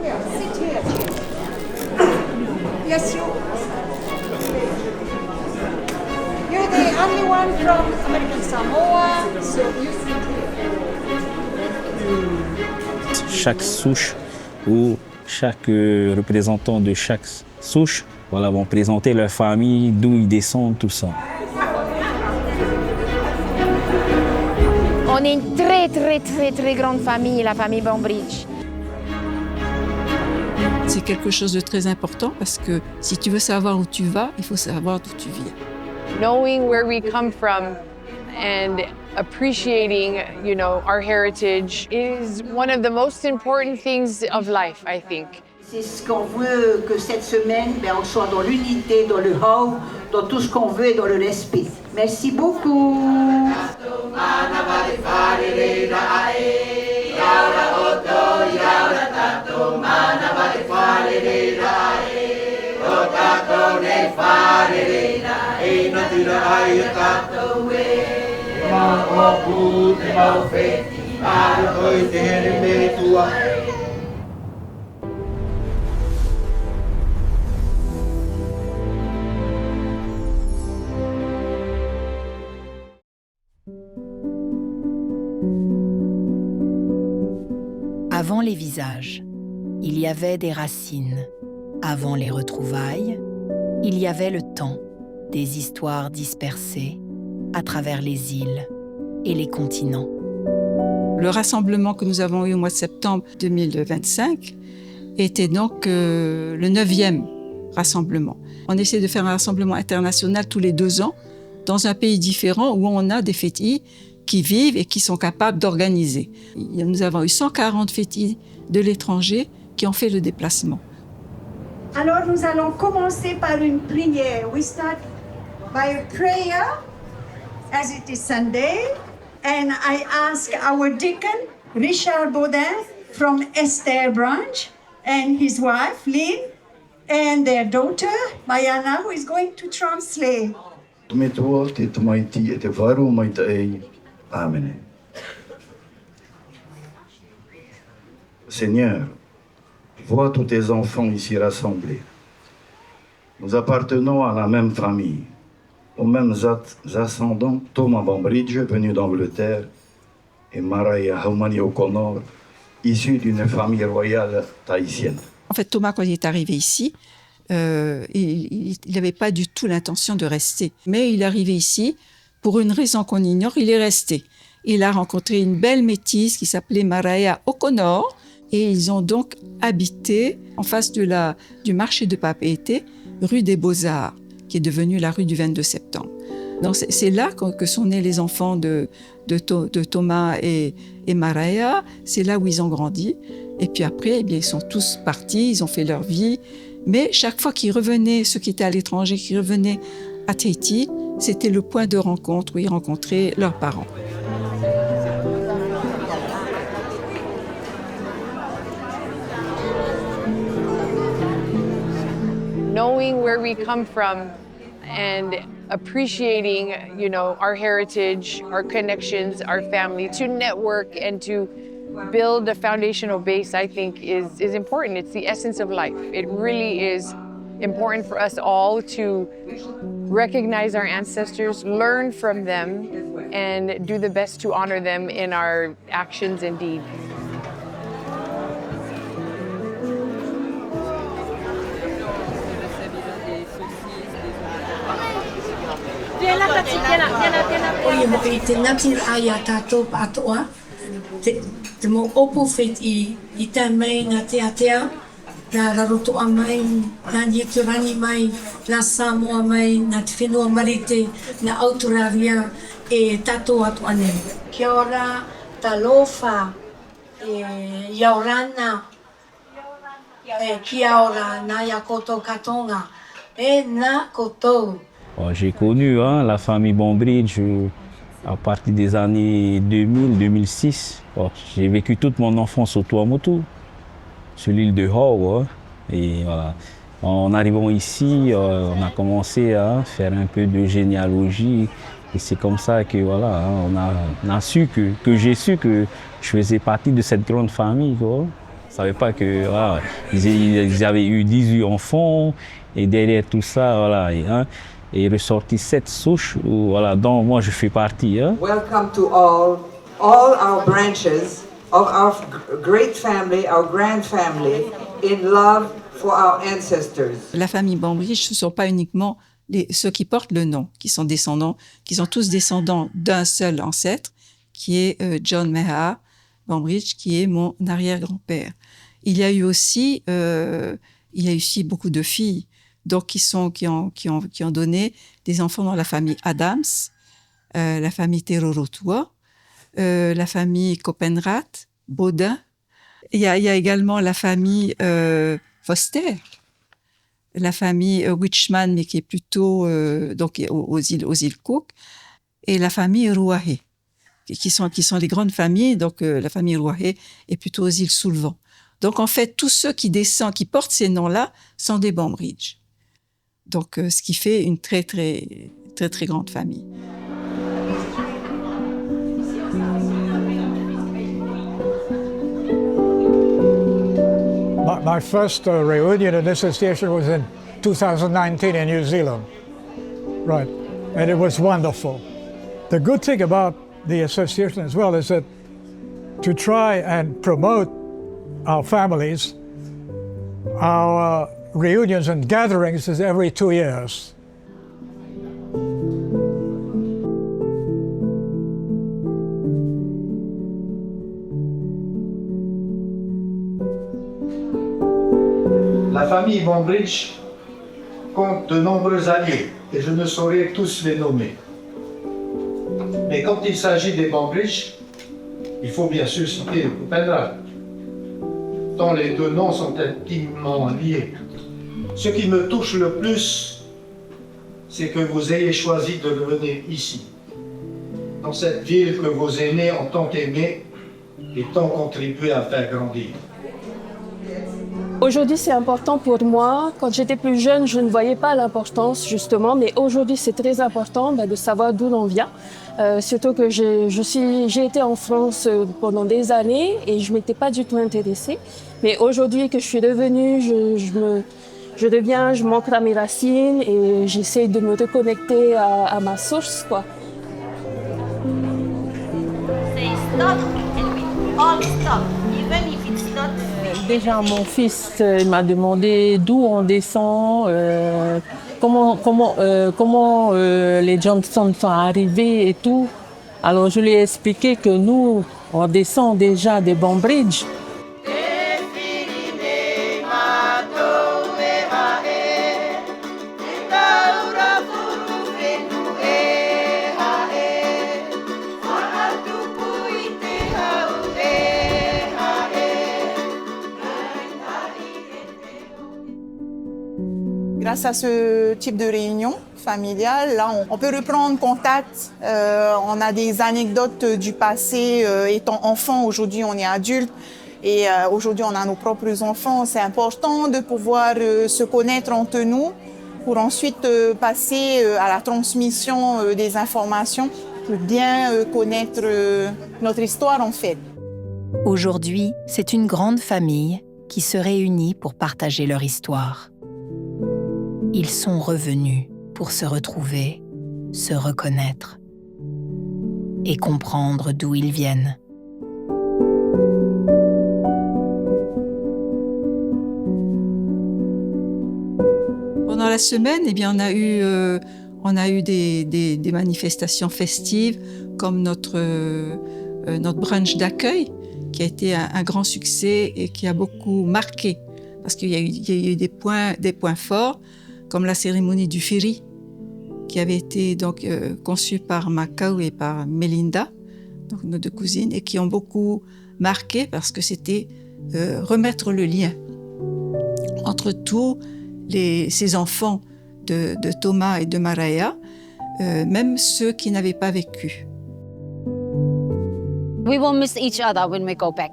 here, sit here. Yes, you. You're the only one from American Samoa, so you sit here. Chaque souche ou chaque représentant de chaque souche, voilà, vont présenter leur famille, d'où ils descendent, tout ça. On est une très grande famille, la famille Bambridge. C'est quelque chose de très important parce que si tu veux savoir où tu vas, il faut savoir d'où tu viens. Knowing where we come from and appreciating, our heritage is one of the most important things of life, I think. C'est ce qu'on veut que cette semaine, on soit dans l'unité, dans le hau, dans tout ce qu'on veut et dans le respect. Merci beaucoup. Avant les visages, il y avait des racines. Avant les retrouvailles, il y avait le temps, des histoires dispersées à travers les îles et les continents. Le rassemblement que nous avons eu au mois de septembre 2025 était donc le 9e rassemblement. On essaie de faire un rassemblement international tous les 2 ans dans un pays différent où on a des fétis qui vivent et qui sont capables d'organiser. Nous avons eu 140 fétis de l'étranger qui ont fait le déplacement. Alors nous allons commencer par une prière. We start by a prayer as it is Sunday. And I ask our deacon, Richard Baudin from Esther Branch, and his wife, Lynn, and their daughter, Mayana, who is going to translate. Amen. Seigneur, vois tous tes enfants ici rassemblés. Nous appartenons à la même famille, aux mêmes ascendants. Thomas Bambridge, venu d'Angleterre, et Mariah Haumani O'Connor, issu d'une famille royale tahitienne. En fait, Thomas, quand il est arrivé ici, il n'avait pas du tout l'intention de rester. Mais il est arrivé ici, pour une raison qu'on ignore, il est resté. Il a rencontré une belle métisse qui s'appelait Mariah O'Connor, et ils ont donc habité en face du marché de Papeete, rue des Beaux-Arts, qui est devenue la rue du 22 septembre. Donc c'est là que sont nés les enfants de Thomas et Mariah. C'est là où ils ont grandi. Et puis après, ils sont tous partis, ils ont fait leur vie. Mais chaque fois qu'ils revenaient, ceux qui étaient à l'étranger, qui revenaient à Tahiti, c'était le point de rencontre où ils rencontraient leurs parents. Knowing where we come from and appreciating, our heritage, our connections, our family, to network and to build a foundational base, I think is important. It's the essence of life. It really is important for us all to recognize our ancestors, learn from them, and do the best to honor them in our actions and deeds. Oye mo i te natir ai a tātou pātoa, te mo opu whet I tā mai ngā te atea, nā rarotoa mai, nā Nieturani mai, nā Samoa mai, nā te whenua marite, nā Aotearoa e tātou atu ane. Kia ora, talofa, Iaorana, kia ora, nā ia koutou katonga, nā koutou. J'ai connu la famille Bambridge à partir des années 2000-2006. J'ai vécu toute mon enfance au Tuamotu, sur l'île de Hau. Et voilà. En arrivant ici, on a commencé à faire un peu de généalogie. Et c'est comme ça que voilà, on a su que j'ai su que je faisais partie de cette grande famille. savaient pas que voilà, ils avaient eu 18 enfants et derrière tout ça, voilà, et il est ressorti 7 souches voilà, dont moi je fais partie. Hein. Welcome to all our branches of our great family, our grand family, in love for our ancestors. La famille Bambridge, ce ne sont pas uniquement ceux qui portent le nom, qui sont tous descendants d'un seul ancêtre, qui est John Meha Bambridge, qui est mon arrière-grand-père. Il y a eu aussi beaucoup de filles, donc qui ont donné des enfants dans la famille Adams, la famille Terorotua, la famille Copenrath, Baudin. Il y a également la famille Foster, la famille Witchman, mais qui est plutôt donc aux îles Cook, et la famille Ruahe, qui sont les grandes familles. Donc la famille Ruahe est plutôt aux îles Sullivan. Donc en fait, tous ceux qui portent ces noms-là sont des Bambridge. Donc ce qui fait une très très très très grande famille. My first reunion and association was in 2019 in New Zealand, right, and it was wonderful. The good thing about the association as well is that to try and promote our families, our reunions and gatherings is every 2 years. La famille Bambridge compte de nombreux alliés et je ne saurais tous les nommer. Mais quand il s'agit des Bambridge, il faut bien sûr citer le Copenrath, dont les deux noms sont intimement liés. Ce qui me touche le plus, c'est que vous ayez choisi de venir ici, dans cette ville que vos aînés ont tant aimée et tant contribué à faire grandir. Aujourd'hui, c'est important pour moi. Quand j'étais plus jeune, je ne voyais pas l'importance, justement, mais aujourd'hui, c'est très important de savoir d'où l'on vient. Surtout que j'ai été en France pendant des années et je ne m'étais pas du tout intéressée. Mais aujourd'hui que je suis revenue, je m'ancre à mes racines et j'essaie de me reconnecter à ma source, quoi. Say stop and we all stop, even if it's not. Déjà, mon fils il m'a demandé d'où on descend, comment les Johnson sont arrivés et tout. Alors, je lui ai expliqué que nous, on descend déjà des Bambridge. Grâce à ce type de réunion familiale, là, on peut reprendre contact. On a des anecdotes du passé. Étant enfant, aujourd'hui, on est adulte. Et aujourd'hui, on a nos propres enfants. C'est important de pouvoir se connaître entre nous pour ensuite passer à la transmission des informations pour bien connaître notre histoire, en fait. Aujourd'hui, c'est une grande famille qui se réunit pour partager leur histoire. Ils sont revenus pour se retrouver, se reconnaître et comprendre d'où ils viennent. Pendant la semaine, eh bien, on a eu des manifestations festives comme notre brunch d'accueil qui a été un grand succès et qui a beaucoup marqué parce qu'il y a eu des points forts comme la cérémonie du Firi, qui avait été donc conçue par Macau et par Melinda, donc nos deux cousines, et qui ont beaucoup marqué parce que c'était remettre le lien entre tous ces enfants de Thomas et de Mariah, même ceux qui n'avaient pas vécu. We will miss each other when we go back.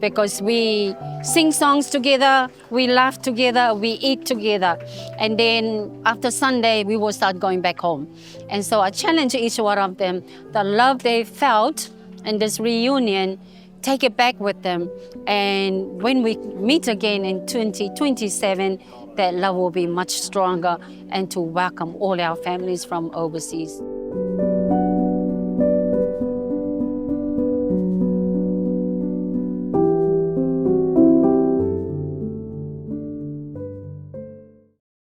Because we sing songs together, we laugh together, we eat together. And then after Sunday, we will start going back home. And so I challenge each one of them, the love they felt in this reunion, take it back with them. And when we meet again in 2027, that love will be much stronger and to welcome all our families from overseas.